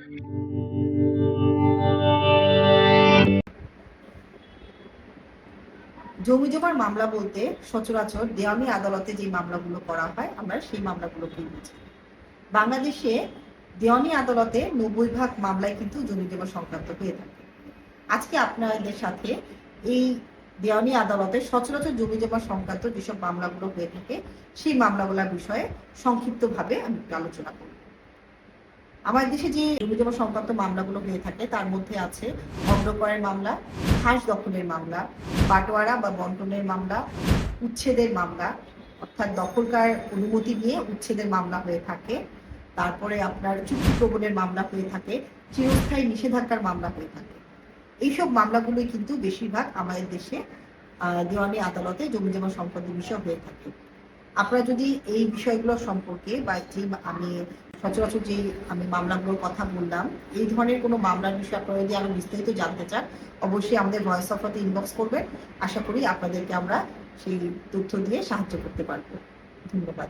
জমি জমার মামলা বলতে সচরাচর দেওয়ানি আদালতে যে মামলাগুলো করা হয় আমরা সেই মামলাগুলোকে বুঝি। বাংলাদেশে দেওয়ানি আদালতে 90% মামলায় কিন্তু জমি জমা সংক্রান্ত হয়ে থাকে। আজকে আপনাদের সাথে এই দেওয়ানি আদালতে সচরাচর জমি জমা সংক্রান্ত যেসব মামলাগুলো হয়ে থাকে সেই মামলাগুলোর বিষয়ে সংক্ষিপ্তভাবে আমি একটু আলোচনা করব। আমাদের দেশে যে জমি জমা সংক্রান্ত মামলাগুলো হয়ে থাকে তার মধ্যে আছে অগ্রকরের মামলা, খাস দখলের মামলা, বাটোয়ারা বা বন্টনের মামলা, উচ্ছেদের মামলা অর্থাৎ দখলকার অনুমতি নিয়ে উচ্ছেদের মামলা হয়ে থাকে। তারপরে আপনার চুক্তি প্রবণের মামলা হয়ে থাকে, চিরস্থায়ী নিষেধাজ্ঞার মামলা হয়ে থাকে। এইসব মামলাগুলোই কিন্তু বেশিরভাগ আমাদের দেশে দেওয়ানি আদালতে জমি জমা সংক্রান্ত বিষয় হয়ে থাকে। আপনারা যদি এই বিষয়গুলো সম্পর্কে বা যে আমি সচরাচর যে আমি মামলাগুলোর কথা বললাম এই ধরনের কোনো মামলার বিষয়ে আপনারা যদি আরো বিস্তারিত জানতে চান অবশ্যই আমাদের ভয়েস অফাতে ইনবক্স করবেন। আশা করি আপনাদেরকে আমরা সেই তথ্য দিয়ে সাহায্য করতে পারবো। ধন্যবাদ।